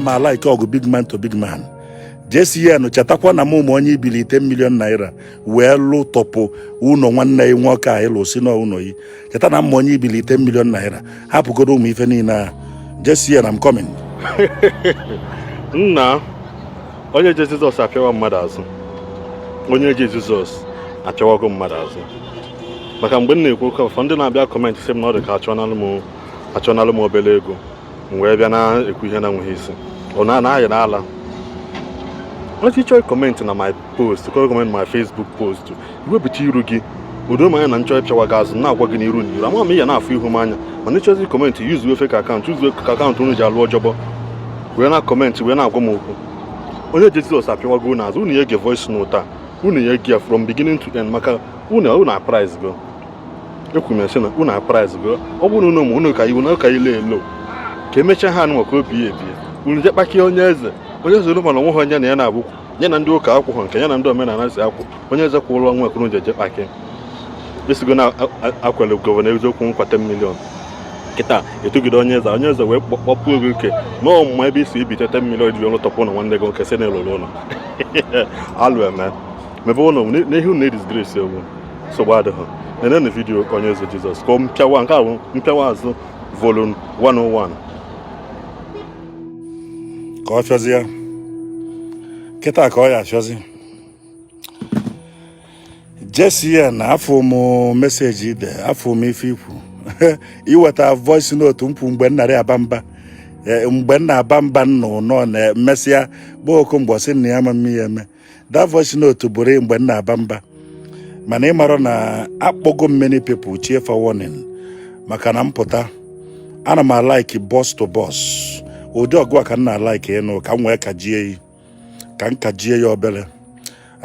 m ala ike ọgụ big man to big man. JCN chetakwa na mụ onye ibili 10 million naira wee lụ tọpụ ụnọ nwanne ya nwoke a ịlụ si n'ụlọ yi. Cheta na m onye ibili 10 million naira hapụgodo ụmụ ife niile a. JCN, I'm coming. Nna onye je Jizọs apịawa mmadụ azụ. Onye je Jizọs apịawago mmadụ azụ. Maka mgbe m na-ekwu ka ndị na-abịa kọmentị sị m na ọ dị ka achọnalụ m obere ego m wee bịa na-ekwu ihe na-enweghị isi. Ọ na-aya n'ala. Onye chọọ kọmentị na my post, kọmentị na my Facebook post, iwepụta iru gị udo m anya na nchọ ịpịawa gị azụ na-agwa gị n'iru n'iru. Ama m ihe na-afụ ihu m anya, mana ịchọzi kọmentị yuzuo fake akaụntụ, yuzuo akaụntụ unu ji alụ ọjọbọ wee na kọmentị wee na-agwa m okwu. Onye Jizọs apịawago n'azụ, unu ye ge voice note a, unu ye ge from beginning to end maka unu prize go. Ekwu m na unu prize go. Ọ bụrụ na unu ka iwu na ka ile elo ka emechaa ha anụ maka obi ebie. Unu je kpakie onye eze olu mana onwe ha onye na ya na-abụkwu ya na ndị ụka akwụkwọ nke ya na ndị omenala si akwụ. Onye eze kwụrụ ọnwa ekwuru je kpakie esigo na akwele gọvanọ eziokwu nkwa 10 million. Kịta etugide onye eze wee kpọpụ oge ike n'ọmụma ebe isi ibite 10 million ji ọlụ tọpụ na nwanne gị nke si n'ụlọ ụlọ alụ eme mebe ụlọ n'ihe unu na-edisgrace ewu nsogbu adịghị. Nenenu vidiyo onye eze Jizọs ka mpịawa nke ahụ mpịawa azụ volume 101 ka ọ fịọzi ya kịta ka ọ ya afịọzi. JCN afọ m meseji ide afọ m ife ikwu iweta voice note mkpu mgbe nnarị abamba mgbe nna abamba nọ na mesịa bụ Okongwu sị na ya ma mmiri eme that voice note bụrụ mgbe nna abamba mana ị mara na akpọgo many people chie for warning maka na mpụta ana m like boss to boss ụdị ọgụ ka nna like ịnụ ka m wee kajie ya obere.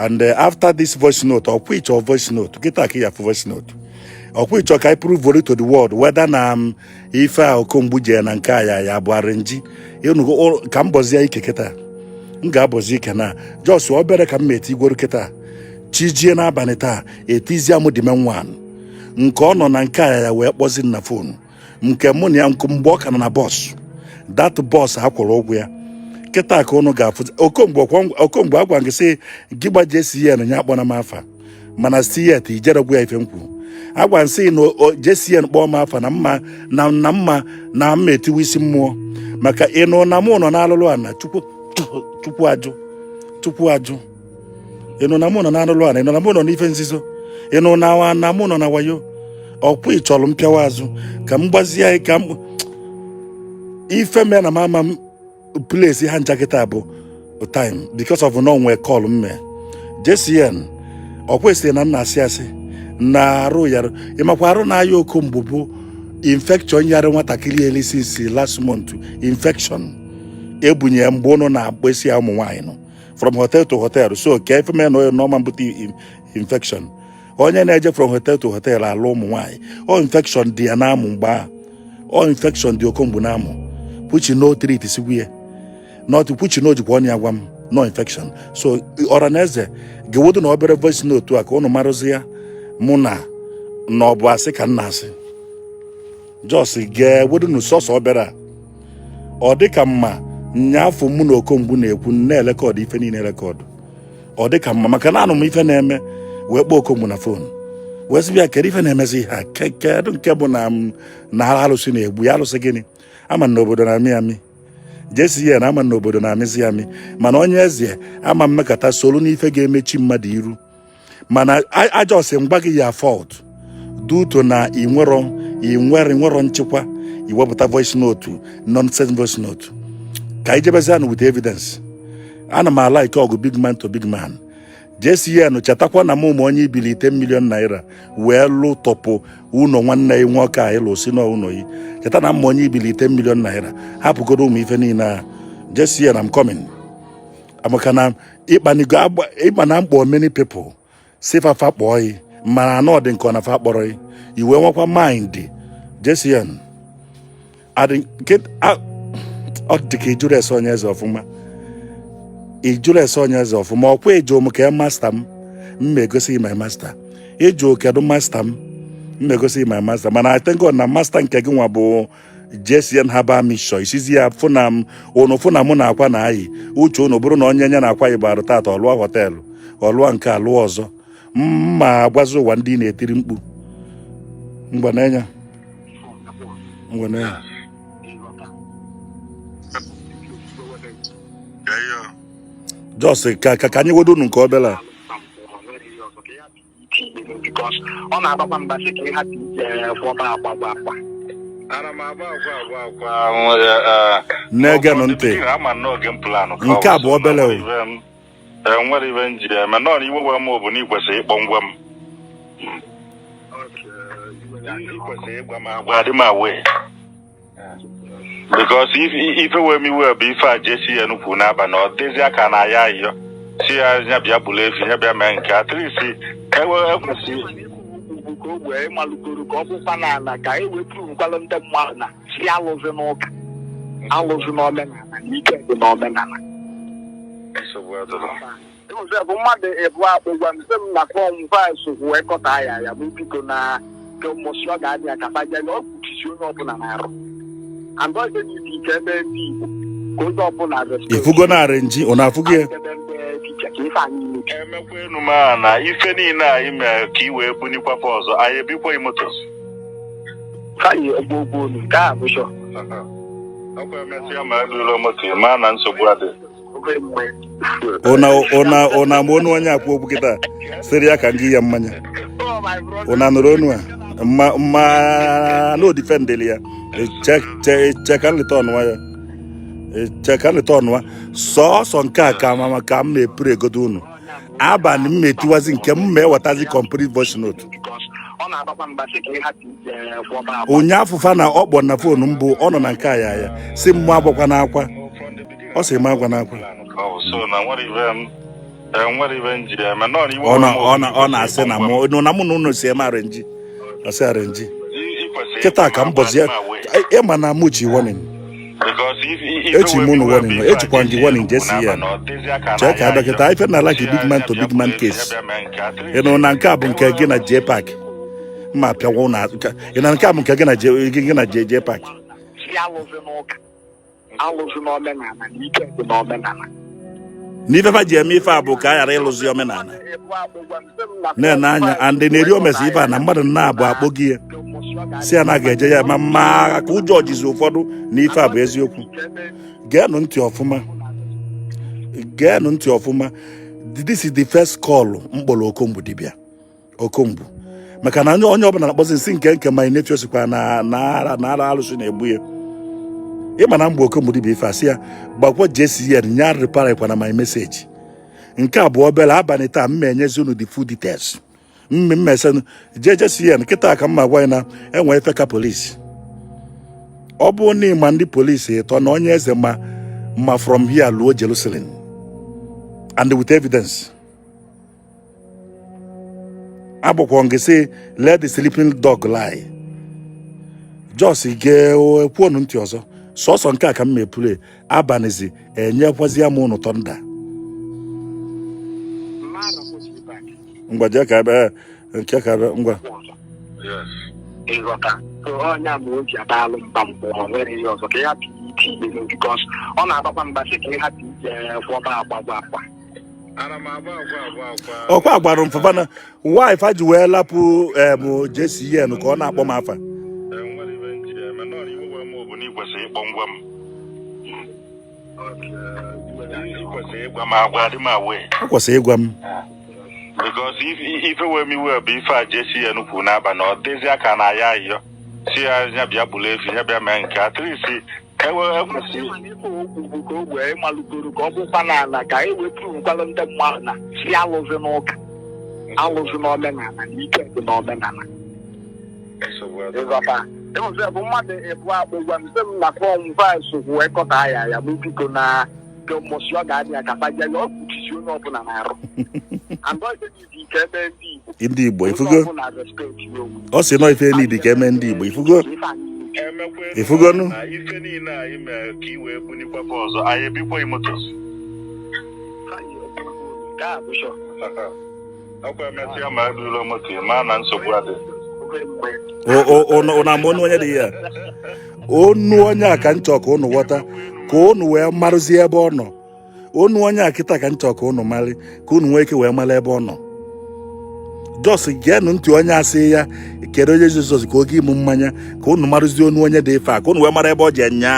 And after this voice note, or which or voice note, get a key for voice note. Or which I prove to the world whether if I Okongwu and Kaya ya Buarenji, you know, all Cambozia Keta, Ngabozika na, just so better can meet Igor Keta, Chijiana Baneta, Etiziamu Dimenwan, Nkono Nankaya, where was in the phone, Mkemuni and Kumboka and a boss. That boss, Hakologwea. Keta kono gafu Okongwu agwa nke si giba JCN nya kpọ na mafa mana siyet ijere gwa ife nkwu agwa nsi no JCN kpọ mafa na mma na mma etiwe isi mmụọ maka ịnụ na mụ nọ n'alụlụ ana chukwu ajụ ịnụ na mụ nọ n'alụlụ ana ịnụ na mụ nọ n'ife nzizo ịnụ na mụ nọ na wayo ọkwa ịchọrọ mpịawa azụ ka m gbazie ka m ife me na mama place ha njakịta bụ time because of no nwe call mme JCN okwesịrị na nna asị na arụ yara ịmakwa arụ na aya Okongwu bụ infection yara nwatakịrị elisisi last month infection ebunye mgbe ụnụ na-akpesi ụmụ nwaanyị nọ from hotel to hotel so ka efe me na normal bute infection onye na-eje from hotel to hotel alụ ụmụ nwaanyị o infection dị ya na amụ mgbe o infection dị Okongwu na amụ which no treat sigwe not which no jikwa ọnụ agwa m no infection so Onye Eze gewodo na obere voice note a ka ụnụ marụzi ya mụ na ọ bụ asị ka nna asị just gewodo na sọsọ obere a ọ dị ka mma nyaafọ mụ na Okongwu na-ekwu na-elekọdụ ife niile rekọdụ ọ dị ka mma maka na anụ m ife na-eme wee kpọọ Okongwu na fon wee sị bịa kedu ife na-emezi ha kedu nke bụ na alụsị na-egbu ya alụsị gịnị ama na obodo na-amị amị JCN ama na obodo na-amịzi amị mana Onye Eze ama mmekọta solu n'ife ga-emechi mmadụ iru mana ajọsị mgba gị ya fault duto na inwero nchekwa iwepụta voice note nonsense voice note ka ijebezi anụ with evidence ana m ala ike ọgụ big man to big man. JCN chetakwa na mụ onye ibili 10 million naira wee lụ tọpụ ụnọ nwanne ya nwoke a ịlụ si n'ụlọ yi. Cheta na onye ibili 10 million naira hapụgodo ụmụ ife niile a. JCN, I'm coming. Amaka na ịkpa na mkpọ many people si fafa kpọọ yi mana na ọ dị nke ọ na fa kpọrọ yi iwe nwekwa mind. JCN ọ dị ka ijuru ese Onye Eze ọfụma ijuru ese Onye Eze ọfụma ọkwa ejo m ka master m egosi my master ejo kedu master m egosi my master mana I thank God na master nke gị nwa bụ jesien haba misho isizi ya fụna mụ na akwa na ayi uche unu bụrụ na onye nye na akwa ịbarụ tata ọlụọ họteelụ ọlụọ nke alụọ ọzọ mma agwazi ụwa ndị na-etiri mkpu ngwanenya jos ka anyị wedo unu nke obere a ọ na-agbakwa mbasị ka ịhapụ fọba agba na-egenụ ntị nke a bụ obere o enwere ibe nji eme nọ n'iwe gwa m bụ na ikwesịrị ịkpọ ngwa m ikwesịrị ịgwa m agwa adị m awe because ife wee m iwe bụ ife a jesi ya nukwu n'abalị ọ dịzi aka na ya ayọ si ya nya bịa bụrụ efi ya bịa mee nke atrisi ekwesịrị ka o wee malụgoro ka ọ bụkwa n'ala ka e wepụrụ nkwalụ ndị mmadụ na si alụzi n'ụka alụzi n'omenala na ike dị n'omenala bụ mmadụ ebu akpụgwa mse m na fọm vaịsụ wee kọta ya bụ biko na kemụsị ọ ga-adị ya ka bajali ọ kpuchisi onye ọbụla na-arụ andọje dị ike ebe ndị Igbo ka onye ọbụla ifugo na arenji ọ na-afụgo ya emekwa enu ma na ife niile anyị mere ka i wee bunikwafa ọzọ anyị ebikwa motos kayi ogbogbo nke a bụshọ ọkwa emesịa ma ebiro moto ma na nsogbu adị ona ma onu onye akwụ okwu kịta sịrị ya ka ngị ya mmanya ona nụrụ onu a ma no defendeli ya cheka nleta ọnụwa ya cheka nleta ọnụwa sọọsọ nke a ka mama ka m na-epuru egodo unu abalị m metiwazi nke m ma ewetazi complete voice note onye afụfa na ọkpọ na fonu m bụ ọ nọ na nke a ya si mmụ agbakwa n'akwa ọ sị m agwa n'akwa ọ na-asị na mụ na unu si eme arenji ọsị arenji kịta ka m bọzi ya ịma na mụ ji warning echi m unu warning ejikwa gị warning jesi ya chee ka dọkịta ife na like big man to big man case ịnụ na nke a bụ nke gị na J Park mma pịawa ụna ị na nke a bụ nke gị na J Park n'ife fa ji eme ife a bụ ka a ghara ịlụzi omenala na-ene anya andị na-eri omesi ife a na mmadụ na-abụ akpọ gị ya si ya na ga-eje ya ma mma ka ụjọ jizi ụfọdụ na ife a bụ eziokwu geenụ ntị ọfụma this is the first call mkpọrọ Okongwu Dibia Okongwu maka na onye ọbụla na-akpọzi nsị nke ma nephew sikwa na ara alụsị na-egbu ya ịma na mgbe Okongwu Dibia ife a si ya gbakwa JCN nya reply na my message nke a bụ obere abalị taa m enyezi unu the full details mmesenu JCN kịta ka mma gwa na enwe efeka polisi ọ bụ na ịma ndị polisi ịtọ na Onye Eze ma from here luo Jerusalem and with evidence agbakwa ngị sị let the sleeping dog lie jos kwuonu ntị ọzọ sọsọ nke a ka m mepụrụ abanịzi enyekwazi ya m ụnụ tọnda ngwa jee ka ebe nke ka ebe ngwa onye bụ oji adaalụ mba mbụ ọ nwere ihe ọzọ ka ya bụ bikos ọ na-agbakwa mbasị ka ịhapụ fọba agba ọkwa agbara mfafa na wife a ji wee lapụ JCN ka ọ na-akpọ m afa ọ kwesịrị ịgwa m because ife wee m iwe bụ ife a JCN kwu n'abalị ọ dịzi aka na ya ayọ si ya nya bịa bụrụ efi ya bịa mee nke atrisi malụgoro ka ọ bụkwa n'ala ka e wepụrụ nkwalụ ndị mmadụ na si alụzi n'ụka alụzi n'omenala na ike dị n'omenala bụ mmadụ ebu akpụgwa mse m na fọm vaịsụ wee kọta ya bụ biko na kemụsị ọ ga-adị ya ka bajali ọ kpuchisi onye ọbụla na-arụ ike ebe ndị Igbo ifugo ọ sị nọ ife niile ka eme ndị Igbo ifugonu ife niile anyị mere ka i wee bunikwafa ọzọ anyị ebikwa motos ọkwa emesịa ma ebiro moto ma na nsogbu adị ụna ma onu onye dị ya onu onye a ka nchọ ka unu ghọta ka unu wee marụzie ebe ọ nọ onu onye a kịta ka nchọ ka unu marị ka unu nwee ike wee mara ebe ọ nọ jos geenụ ntị onye asị ya kedu onye Jizọs ka oge ịmụ mmanya ka unu marụzie onu onye dị ife a ka unu wee mara ebe ọ je nya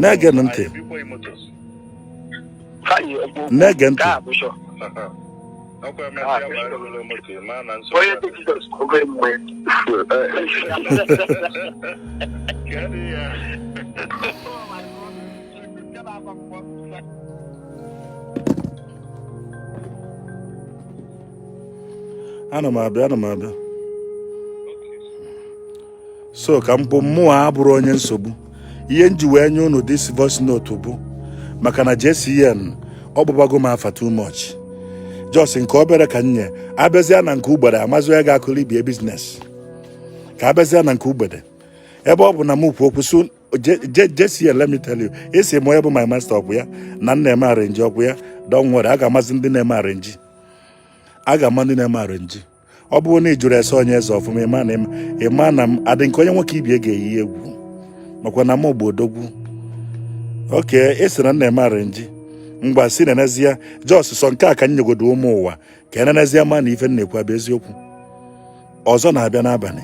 na-ege ntị na-ege ntị ana m abịa so ka mpụ mmụọ abụrụ onye nsogbu ihe nji wee nye unu this voice note bụ maka na JCN ọ gbụbago m afa too much just nke obere ka nye abịazịa na nke ugbede amazị onye ga-akụli ibie biznes ka abịazịa na nke ugbede ebe ọ bụ na m kwu okwu so JCN let me tell you esi m onye bụ my master ọkwụ ya na nna eme arenji ọkwụ ya don't worry a ga-amazi ndị na-eme arenji ọ bụrụ na ị jụrụ ese onye eze ọfụma ịma na m adị nke onye nwoke ibie ga-eyi egwu makwa na m ogbo odogwu oke esi na nna eme arenji mgba si na-enezie jos sọ nke a ka nyegodo ụmụ ụwa ka enenezie ma na ife na-ekwu abụ eziokwu ọzọ na-abịa n'abalị